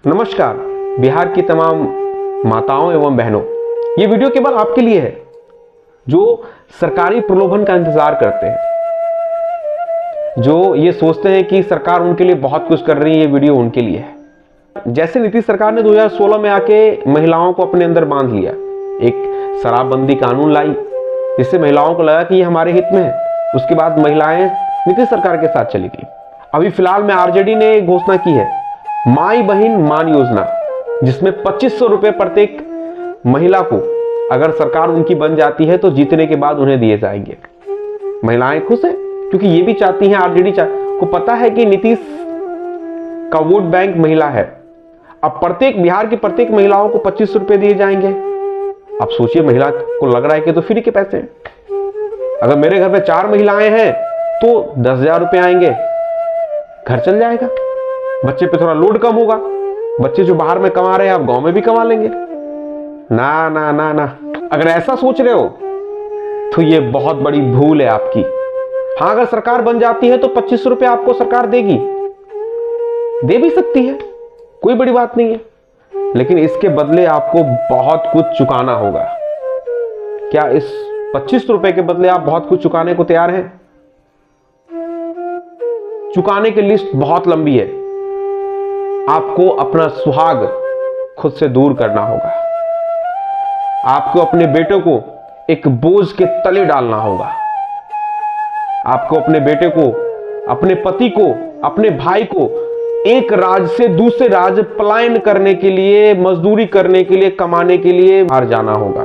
नमस्कार बिहार की तमाम माताओं एवं बहनों, ये वीडियो केवल आपके लिए है जो सरकारी प्रलोभन का इंतजार करते हैं, जो ये सोचते हैं कि सरकार उनके लिए बहुत कुछ कर रही है। ये वीडियो उनके लिए है। जैसे नीतीश सरकार ने 2016 में आके महिलाओं को अपने अंदर बांध लिया, एक शराबबंदी कानून लाई जिससे महिलाओं को लगा कि ये हमारे हित में है। उसके बाद महिलाएं नीतीश सरकार के साथ चली गई। अभी फिलहाल में आरजेडी ने घोषणा की है माई बहन मान योजना, जिसमें 2500 रुपए प्रत्येक महिला को अगर सरकार उनकी बन जाती है तो जीतने के बाद उन्हें दिए जाएंगे। महिलाएं खुश हैं क्योंकि ये भी चाहती हैं, आरजेडी को पता है कि नीतीश का वोट बैंक महिला है। अब बिहार की प्रत्येक महिलाओं को 2500 रुपए दिए जाएंगे। अब सोचिए, महिला को लग रहा है कि तो फ्री के पैसे हैं। अगर मेरे घर में 4 महिलाएं हैं तो 10,000 रुपए आएंगे, घर चल जाएगा। बच्चे पे थोड़ा लोड कम होगा। बच्चे जो बाहर में कमा रहे हैं आप गांव में भी कमा लेंगे। ना ना ना ना, अगर ऐसा सोच रहे हो तो ये बहुत बड़ी भूल है आपकी। हाँ, अगर सरकार बन जाती है तो 2500 रुपए आपको सरकार देगी, दे भी सकती है, कोई बड़ी बात नहीं है, लेकिन इसके बदले आपको बहुत कुछ चुकाना होगा। क्या इस 2500 रुपए के बदले आप बहुत कुछ चुकाने को तैयार हैं? चुकाने की लिस्ट बहुत लंबी है। आपको अपना सुहाग खुद से दूर करना होगा। आपको अपने बेटे को एक बोझ के तले डालना होगा। आपको अपने बेटे को, अपने पति को, अपने भाई को एक राज्य से दूसरे राज्य पलायन करने के लिए, मजदूरी करने के लिए, कमाने के लिए बाहर जाना होगा।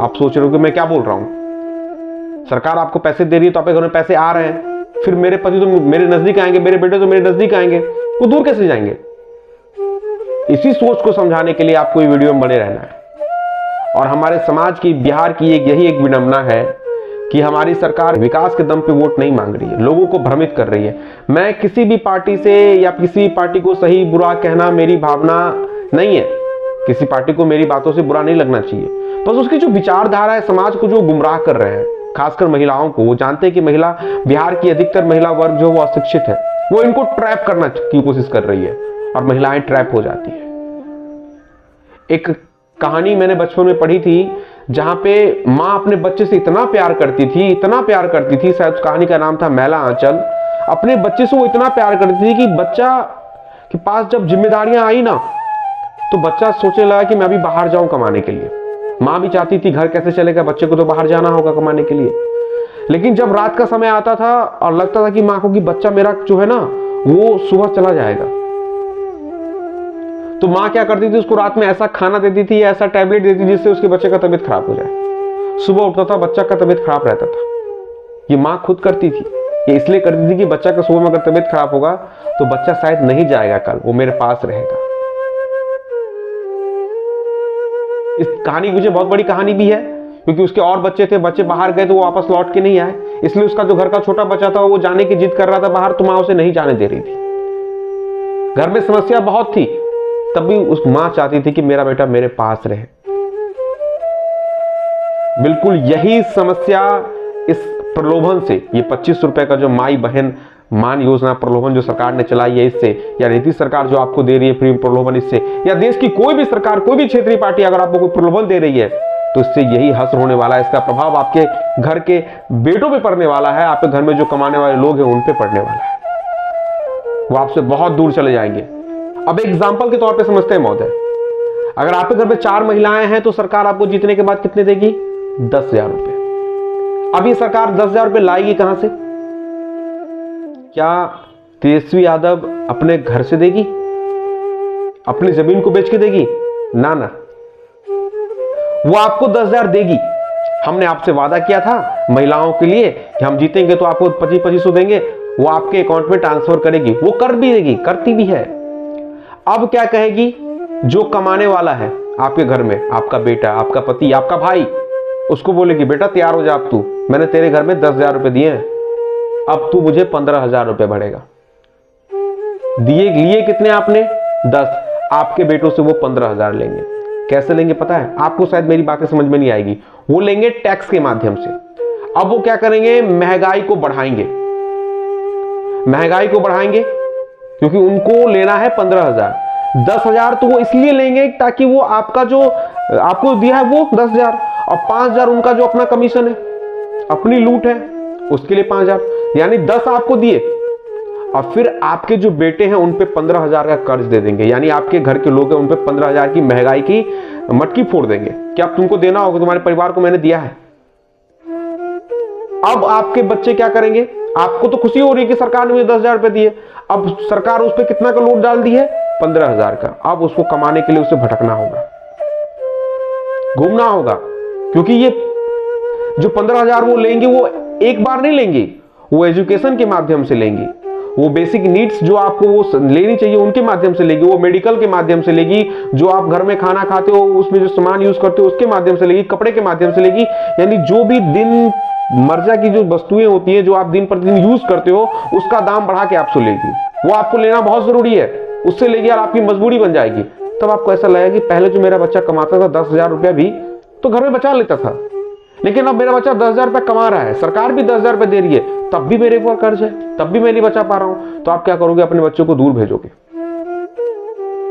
आप सोच रहे हो कि मैं क्या बोल रहा हूं? सरकार आपको पैसे दे रही है तो आपके घर में पैसे आ रहे हैं, फिर मेरे पति तो मेरे नजदीक आएंगे, मेरे बेटे तो मेरे नजदीक आएंगे, वो दूर कैसे जाएंगे? इसी सोच को समझाने के लिए आपको ये वीडियो में बने रहना है। और हमारे समाज की, बिहार की यही एक विडंबना है कि हमारी सरकार विकास के दम पे वोट नहीं मांग रही है, लोगों को भ्रमित कर रही है। मैं किसी भी पार्टी से या किसी भी पार्टी को सही बुरा कहना मेरी भावना नहीं है। किसी पार्टी को मेरी बातों से बुरा नहीं लगना चाहिए, बस उसकी जो विचारधारा है, समाज को जो गुमराह कर रहे हैं, खासकर महिलाओं को। वो जानते हैं कि महिला, बिहार की अधिकतर महिला वर्ग जो वो अशिक्षित है, वो इनको ट्रैप करना की कोशिश कर रही है और महिलाएं ट्रैप हो जाती है। एक कहानी मैंने बचपन में पढ़ी थी जहां पे मां अपने बच्चे से इतना प्यार करती थी, शायद उस कहानी का नाम था मैला आंचल। अपने बच्चे से वो इतना प्यार करती थी कि बच्चा के पास जब जिम्मेदारियां आई ना तो बच्चा सोचने लगा कि मैं अभी बाहर जाऊं कमाने के लिए। मां भी चाहती थी घर कैसे चलेगा, बच्चे को तो बाहर जाना होगा कमाने के लिए। लेकिन जब रात का समय आता था और लगता था कि मां को कि बच्चा मेरा जो है ना वो सुबह चला जाएगा, तो मां क्या करती थी, उसको रात में ऐसा खाना देती थी, ऐसा टैबलेट देती थी जिससे उसके बच्चे का तबीयत खराब हो जाए। सुबह उठता था, बच्चा का तबीयत खराब रहता था। ये मां खुद करती थी। ये इसलिए करती थी कि बच्चा का सुबह में अगर तबीयत खराब होगा तो बच्चा शायद नहीं जाएगा कल, वो मेरे पास रहेगा। इस कहानी मुझे बहुत बड़ी कहानी भी है क्योंकि उसके और बच्चे थे, बच्चे बाहर गए तो वो वापस लौट के नहीं आए, इसलिए उसका जो घर का छोटा बच्चा था वो जाने की जिद कर रहा था बाहर, तो मां उसे नहीं जाने दे रही थी। घर में समस्या बहुत थी, तब भी उस मां चाहती थी कि मेरा बेटा मेरे पास रहे। बिल्कुल यही समस्या इस प्रलोभन से, ये 2500 रुपए का जो माई बहन मान योजना प्रलोभन जो सरकार ने चलाई है इससे, या नीतीश सरकार जो आपको दे रही है फ्री प्रलोभन इससे, या देश की कोई भी सरकार, कोई भी क्षेत्रीय पार्टी अगर आपको कोई प्रलोभन दे रही है तो इससे यही हश्र होने वाला है। इसका प्रभाव आपके घर के बेटों पे पड़ने वाला है, आपके घर में जो कमाने वाले लोग हैं उन पे पड़ने वाला है। वो आपसे बहुत दूर चले जाएंगे। अब एग्जाम्पल के तौर पे समझते हैं महोदय, अगर आपके घर में 4 महिलाएं हैं तो सरकार आपको जीतने के बाद कितने देगी? 10,000 रुपए। अब ये सरकार 10,000 रुपए लाएगी कहां से? क्या तेजस्वी यादव अपने घर से देगी? अपनी जमीन को बेच के देगी? ना ना, वो आपको 10,000 देगी। हमने आपसे वादा किया था महिलाओं के लिए कि हम जीतेंगे तो आपको 2500 देंगे, वो आपके अकाउंट में ट्रांसफर करेगी। वो कर भी देगी, करती भी है। अब क्या कहेगी? जो कमाने वाला है आपके घर में, आपका बेटा, आपका पति, आपका भाई, उसको बोलेगी बेटा तैयार हो जा, अब तू, मैंने तेरे घर में 10,000 रुपए दिए हैं, अब तू मुझे 15,000 रुपए भरेगा। लिए कितने आपने? 10। आपके बेटों से वो 15,000 लेंगे। कैसे लेंगे पता है आपको? शायद मेरी बातें समझ में नहीं आएगी। वो लेंगे टैक्स के माध्यम से। अब वो क्या करेंगे? महंगाई को बढ़ाएंगे। क्योंकि उनको लेना है 15,000। 10,000 तो वो इसलिए लेंगे ताकि वो आपका जो आपको दिया है वो 10,000 और 5,000 उनका जो अपना कमीशन है, अपनी लूट है, उसके लिए 5,000, यानी 10 आपको दिए और फिर आपके जो बेटे हैं उन पे 15,000 का कर्ज दे देंगे। यानी आपके घर के लोग हैं उन पे 15,000 की महंगाई की मटकी फोड़ देंगे कि अब तुमको देना होगा, तुम्हारे परिवार को मैंने दिया है। अब आपके बच्चे क्या करेंगे? आपको तो खुशी हो रही है कि सरकार ने मुझे 10,000 रुपए दिए, अब सरकार उस पर कितना का लोड डाल दी है? 15,000 का। अब उसको कमाने के लिए उसे भटकना होगा, घूमना होगा, क्योंकि ये जो 15,000 वो लेंगे वो एक बार नहीं लेंगे, वो एजुकेशन के माध्यम से लेंगे, वो बेसिक नीड्स जो आपको वो लेनी चाहिए उनके माध्यम से लेगी, वो मेडिकल के माध्यम से लेगी, जो आप घर में खाना खाते हो उसमें जो सामान यूज करते हो उसके माध्यम से लेगी, कपड़े के माध्यम से लेगी। यानी जो भी दिन मर्जा की जो वस्तुएं होती हैं जो आप दिन प्रतिदिन यूज करते हो उसका दाम बढ़ा के आपसे लेगी, वो आपको लेना बहुत जरूरी है, उससे लेगी और आपकी मजबूरी बन जाएगी। तब आपको ऐसा लगेगा कि पहले जो मेरा बच्चा कमाता था 10,000 रुपया भी तो घर में बचा लेता था, लेकिन अब मेरा बच्चा 10,000 रुपया कमा रहा है, सरकार भी 10,000 रुपया दे रही है, तब भी मेरे ऊपर कर्ज है, तब भी मैं नहीं बचा पा रहा हूं। तो आप क्या करोगे? अपने बच्चों को दूर भेजोगे।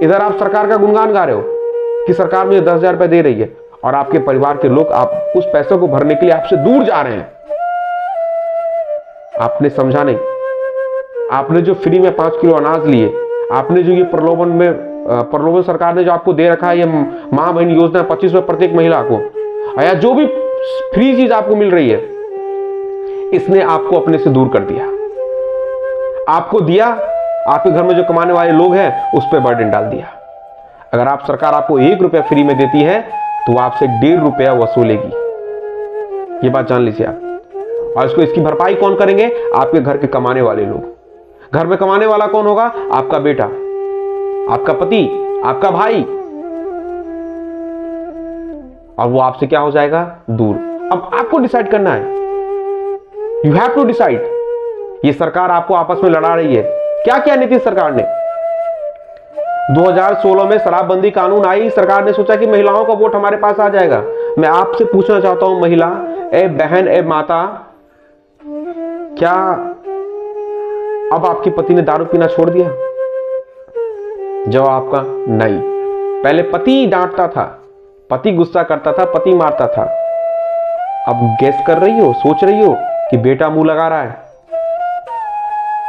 इधर आप सरकार का गुणगान गा रहे हो कि सरकार मुझे 10,000 रुपया दे रही है और आपके परिवार के लोग आप उस पैसे को भरने के लिए आपसे दूर जा रहे हैं। आपने समझा नहीं, आपने जो फ्री में 5 किलो अनाज लिए, आपने जो ये प्रलोभन सरकार ने जो आपको दे रखा है, ये मां बहन योजना 25 रुपए प्रत्येक महिला को, या जो भी फ्री चीज आपको मिल रही है, इसने आपको अपने से दूर कर दिया। आपको दिया, आपके घर में जो कमाने वाले लोग हैं उस पर बर्डन डाल दिया। अगर आप सरकार आपको 1 रुपया फ्री में देती है तो वो आपसे 1.5 रुपया वसूलेगी, ये बात जान लीजिए आप। और इसकी भरपाई कौन करेंगे? आपके घर के कमाने वाले लोग। घर में कमाने वाला कौन होगा? आपका बेटा, आपका पति, आपका भाई, और वो आपसे क्या हो जाएगा? दूर। अब आपको डिसाइड करना है, यू हैव टू डिसाइड। ये सरकार आपको आपस में लड़ा रही है। क्या क्या नीतीश सरकार ने 2016 में शराबबंदी कानून आई, सरकार ने सोचा कि महिलाओं का वोट हमारे पास आ जाएगा। मैं आपसे पूछना चाहता हूं महिला, ए बहन, ए माता, क्या अब आपके पति ने दारू पीना छोड़ दिया? जवाब आपका नहीं। पहले पति डांटता था, पति गुस्सा करता था, पति मारता था। अब गैस कर रही हो, सोच रही हो कि बेटा मुंह लगा रहा है।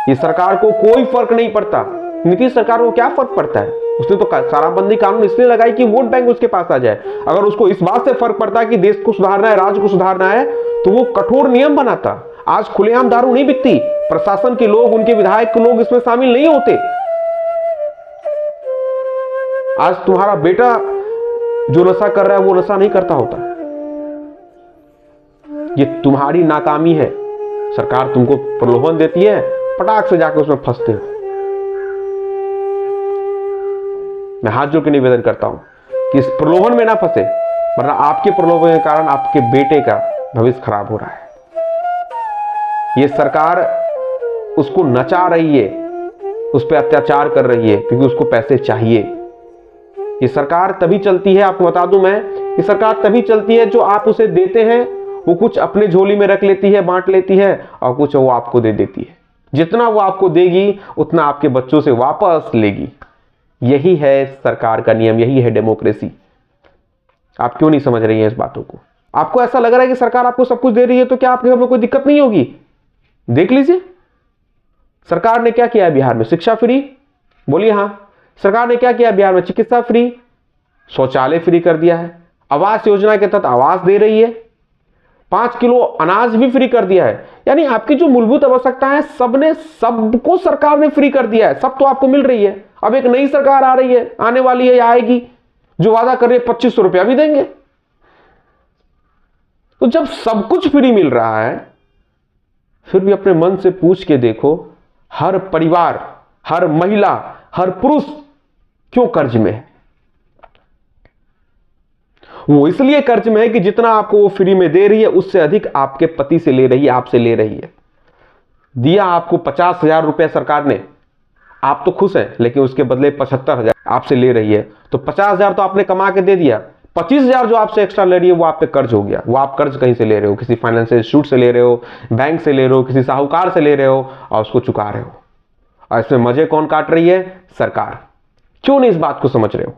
ये सरकार को कोई फर्क नहीं पड़ता। नीतीश सरकार को क्या फर्क पड़ता है? उसने तो शराबबंदी कानून इसलिए लगाई कि वोट बैंक उसके पास आ जाए। अगर उसको इस बात से फर्क पड़ता है कि देश को सुधारना है, राज्य को सुधारना है, तो वो कठोर नियम बनाता। आज खुलेआम दारू नहीं बिकती, प्रशासन के लोग, उनके विधायक के लोग इसमें शामिल नहीं होते। आज तुम्हारा बेटा जो नशा कर रहा है वो नशा नहीं करता होता। ये तुम्हारी नाकामी है। सरकार तुमको प्रलोभन देती है, पटाख से जाकर उसमें फंसते हो। मैं हाथ जोड़ के निवेदन करता हूं कि इस प्रलोभन में ना फंसे, वरना आपके प्रलोभन के कारण आपके बेटे का भविष्य खराब हो रहा है। ये सरकार उसको नचा रही है, उस पर अत्याचार कर रही है क्योंकि उसको पैसे चाहिए। ये सरकार तभी चलती है, आपको बता दूं मैं, ये सरकार तभी चलती है जो आप उसे देते हैं वो कुछ अपने झोली में रख लेती है, बांट लेती है, और कुछ वो आपको दे देती है। जितना वो आपको देगी उतना आपके बच्चों से वापस लेगी। यही है सरकार का नियम, यही है डेमोक्रेसी। आप क्यों नहीं समझ रही हैं इस बातों को? आपको ऐसा लग रहा है कि सरकार आपको सब कुछ दे रही है तो क्या आपके घर में कोई दिक्कत नहीं होगी? देख लीजिए सरकार ने क्या किया है बिहार में। शिक्षा फ्री, बोलिए हाँ। सरकार ने क्या किया बिहार में? चिकित्सा फ्री, शौचालय फ्री कर दिया है, आवास योजना के तहत आवास दे रही है, 5 किलो अनाज भी फ्री कर दिया है। यानी आपकी जो मूलभूत आवश्यकताएं हैं सबको सरकार ने फ्री कर दिया है, सब तो आपको मिल रही है। अब एक नई सरकार आ रही है, आने वाली है या आएगी, जो वादा कर रही है 2500 रुपया भी देंगे। तो जब सब कुछ फ्री मिल रहा है, फिर भी अपने मन से पूछ के देखो, हर परिवार, हर महिला, हर पुरुष क्यों कर्ज में है? वो इसलिए कर्ज में है कि जितना आपको वो फ्री में दे रही है उससे अधिक आपके पति से ले रही है, आपसे ले रही है। दिया आपको 50,000 रुपया सरकार ने, आप तो खुश हैं, लेकिन उसके बदले 75,000 आपसे ले रही है। तो 50,000 तो आपने कमा के दे दिया, 25,000 जो आपसे एक्स्ट्रा ले रही है वो आप पे कर्ज हो गया। वो आप कर्ज कहीं से ले रहे हो, किसी फाइनेंशियल इंस्टीट्यूट से ले रहे हो, बैंक से ले रहे हो, किसी साहूकार से ले रहे हो और उसको चुका रहे हो। और इसमें मजे कौन काट रही है? सरकार। क्यों नहीं इस बात को समझ रहे हो?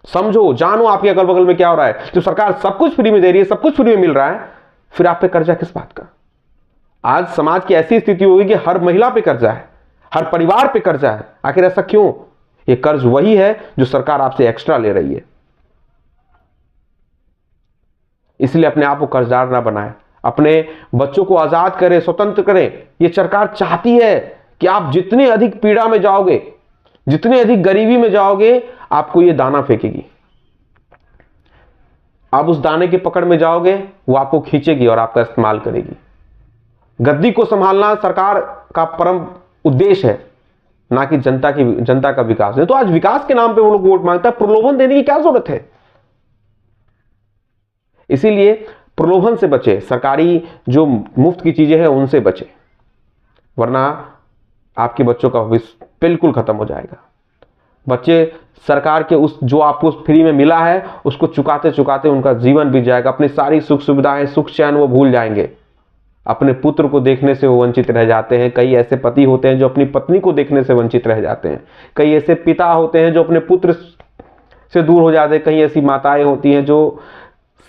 समझो, जानो आपके अगल बगल में क्या हो रहा है। जो सरकार सब कुछ फ्री में दे रही है, सब कुछ फ्री में मिल रहा है, फिर आप पे कर्जा किस बात का? आज समाज की ऐसी स्थिति होगी कि हर महिला पे कर्जा है, हर परिवार पे कर्जा है। आखिर ऐसा क्यों? ये कर्ज वही है जो सरकार आपसे एक्स्ट्रा ले रही है। इसलिए अपने आप को कर्जदार ना बनाए, अपने बच्चों को आजाद करें, स्वतंत्र करें। ये सरकार चाहती है कि आप जितनी अधिक पीड़ा में जाओगे, जितनी अधिक गरीबी में जाओगे, आपको ये दाना फेंकेगी। आप उस दाने की पकड़ में जाओगे, वो आपको खींचेगी और आपका इस्तेमाल करेगी। गद्दी को संभालना सरकार का परम उद्देश्य है, ना कि जनता का विकास है। तो आज विकास के नाम पे वो लोग वोट मांगता है, प्रलोभन देने की क्या जरूरत है? इसीलिए प्रलोभन से बचे, सरकारी जो मुफ्त की चीजें हैं उनसे बचे, वरना आपके बच्चों का भविष्य बिल्कुल खत्म हो जाएगा। बच्चे सरकार के उस जो आपको फ्री में मिला है उसको चुकाते चुकाते उनका जीवन बीत जाएगा। अपनी सारी सुख सुविधाएं, सुख चैन वो भूल जाएंगे। अपने पुत्र को देखने से वो वंचित रह जाते हैं। कई ऐसे पति होते हैं जो अपनी पत्नी को देखने से वंचित रह जाते हैं। कई ऐसे पिता होते हैं जो अपने पुत्र से दूर हो जाते हैं। कई ऐसी माताएं होती हैं जो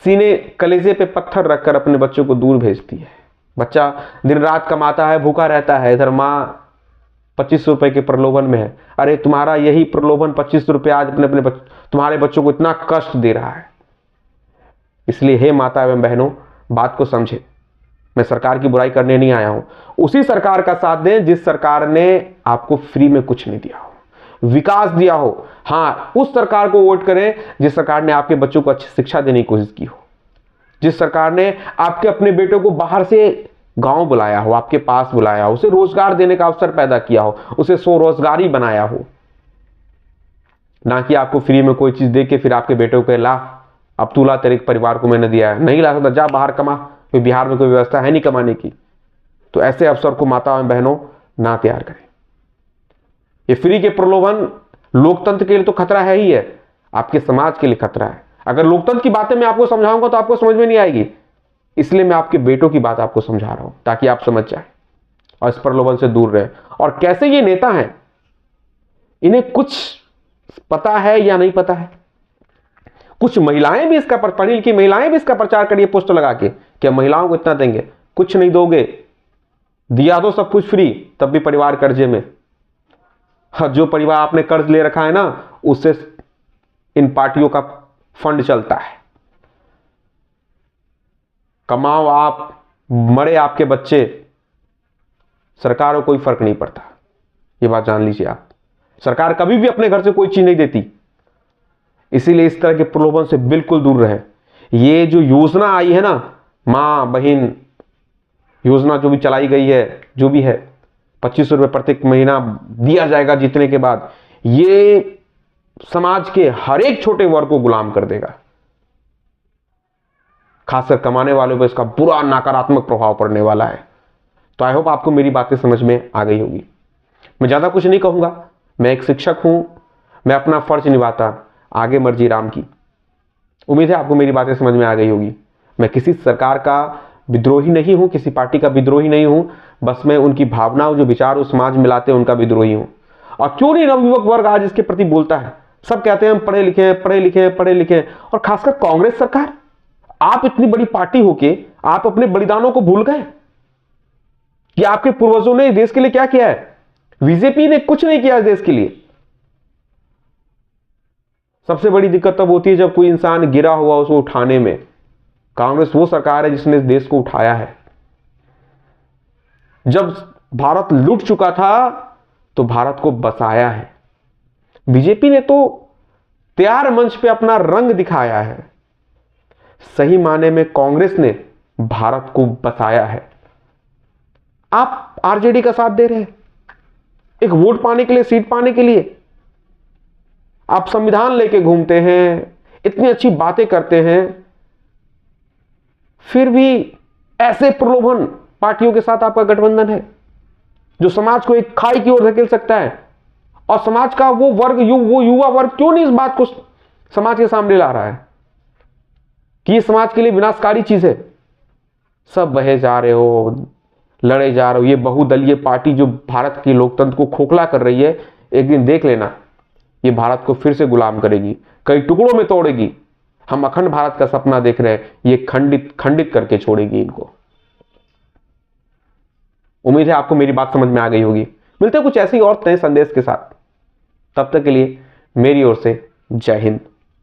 सीने कलेजे पे पत्थर रखकर अपने बच्चों को दूर भेजती है। बच्चा दिन रात कमाता है, भूखा रहता है, इधर माँ 25 रुपए के प्रलोभन में है। अरे तुम्हारा यही प्रलोभन 25 रुपए आज तुम्हारे बच्चों को इतना कष्ट दे रहा है। इसलिए हे माता एवं बहनों, बात को समझे। मैं सरकार की बुराई करने नहीं आया हूं। उसी सरकार का साथ दें जिस सरकार ने आपको फ्री में कुछ नहीं दिया हो, विकास दिया हो। हाँ, उस सरकार को वोट करें जिस सरकार ने आपके बच्चों को अच्छी शिक्षा देने की कोशिश की हो, जिस सरकार ने आपके अपने बेटों को बाहर से गांव बुलाया हो, आपके पास बुलाया हो, उसे रोजगार देने का अवसर पैदा किया हो, उसे स्वरोजगारी बनाया हो। ना कि आपको फ्री में कोई चीज दे के फिर आपके बेटों को ला, अब तू ला, तेरे परिवार को मैंने दिया है, नहीं ला सकता, जा बाहर कमा, फिर बिहार में कोई व्यवस्था है नहीं कमाने की। तो ऐसे अवसर को माता एवं बहनों ना तैयार करें। ये फ्री के प्रलोभन लोकतंत्र के लिए तो खतरा है ही है, आपके समाज के लिए खतरा है। अगर लोकतंत्र की बातें मैं आपको समझाऊंगा तो आपको समझ में नहीं आएगी। इसलिए मैं आपके बेटों की बात आपको समझा रहा हूं ताकि आप समझ जाए और इस प्रलोभन से दूर रहे। और कैसे ये नेता हैं, इन्हें कुछ पता है या नहीं पता है? कुछ महिलाएं भी इसका पढ़ी लिखी महिलाएं भी इसका प्रचार करिए पोस्टर लगा के, क्या महिलाओं को इतना देंगे? कुछ नहीं दोगे, दिया तो सब कुछ फ्री, तब भी परिवार कर्जे में। जो परिवार आपने कर्ज ले रखा है ना, उससे इन पार्टियों का फंड चलता है। कमाओ आप, मरे आपके बच्चे, सरकार को कोई फर्क नहीं पड़ता। ये बात जान लीजिए आप। सरकार कभी भी अपने घर से कोई चीज नहीं देती। इसीलिए इस तरह के प्रलोभन से बिल्कुल दूर रहे। ये जो योजना आई है ना, मां बहन योजना जो भी चलाई गई है, जो भी है 25 रुपए प्रत्येक महीना दिया जाएगा जीतने के बाद, ये समाज के हर एक छोटे वर्ग को गुलाम कर देगा। खासकर कमाने वालों पर इसका बुरा नकारात्मक प्रभाव पड़ने वाला है। तो आई होप आपको मेरी बातें समझ में आ गई होगी। मैं ज्यादा कुछ नहीं कहूंगा, मैं एक शिक्षक हूं, मैं अपना फर्ज निभाता, आगे मर्जी राम की। उम्मीद है आपको मेरी बातें समझ में आ गई होगी। मैं किसी सरकार का विद्रोही नहीं हूं, किसी पार्टी का विद्रोही नहीं हूं, बस मैं उनकी भावनाओं जो विचार उस समाज में लाते हैं उनका विद्रोही हूं। और क्यों नहीं नवयुवक वर्ग आज इसके प्रति बोलता है? सब कहते हैं हम पढ़े लिखे हैं, पढ़े लिखे हैं, पढ़े लिखे हैं। और खासकर कांग्रेस सरकार, आप इतनी बड़ी पार्टी होके आप अपने बलिदानों को भूल गए कि आपके पूर्वजों ने देश के लिए क्या किया है? बीजेपी ने कुछ नहीं किया देश के लिए। सबसे बड़ी दिक्कत तब होती है जब कोई इंसान गिरा हुआ उसको उठाने में। कांग्रेस वो सरकार है जिसने देश को उठाया है। जब भारत लूट चुका था तो भारत को बसाया है। बीजेपी ने तो तैयार मंच पे अपना रंग दिखाया है। सही माने में कांग्रेस ने भारत को बसाया है। आप आरजेडी का साथ दे रहे हैं एक वोट पाने के लिए, सीट पाने के लिए। आप संविधान लेके घूमते हैं, इतनी अच्छी बातें करते हैं, फिर भी ऐसे प्रलोभन पार्टियों के साथ आपका गठबंधन है जो समाज को एक खाई की ओर धकेल सकता है। और समाज का वो वर्ग, वो युवा वर्ग क्यों नहीं इस बात को समाज के सामने ला रहा है कि ये समाज के लिए विनाशकारी चीज है? सब बहे जा रहे हो, लड़े जा रहे हो। ये बहुदलीय पार्टी जो भारत की लोकतंत्र को खोखला कर रही है, एक दिन देख लेना, ये भारत को फिर से गुलाम करेगी, कई टुकड़ों में तोड़ेगी। हम अखंड भारत का सपना देख रहे हैं, ये खंडित खंडित करके छोड़ेगी इनको। उम्मीद है आपको मेरी बात समझ में आ गई होगी। मिलते हैं कुछ ऐसे ही और नए संदेश के साथ। तब तक के लिए मेरी ओर से जय हिंद।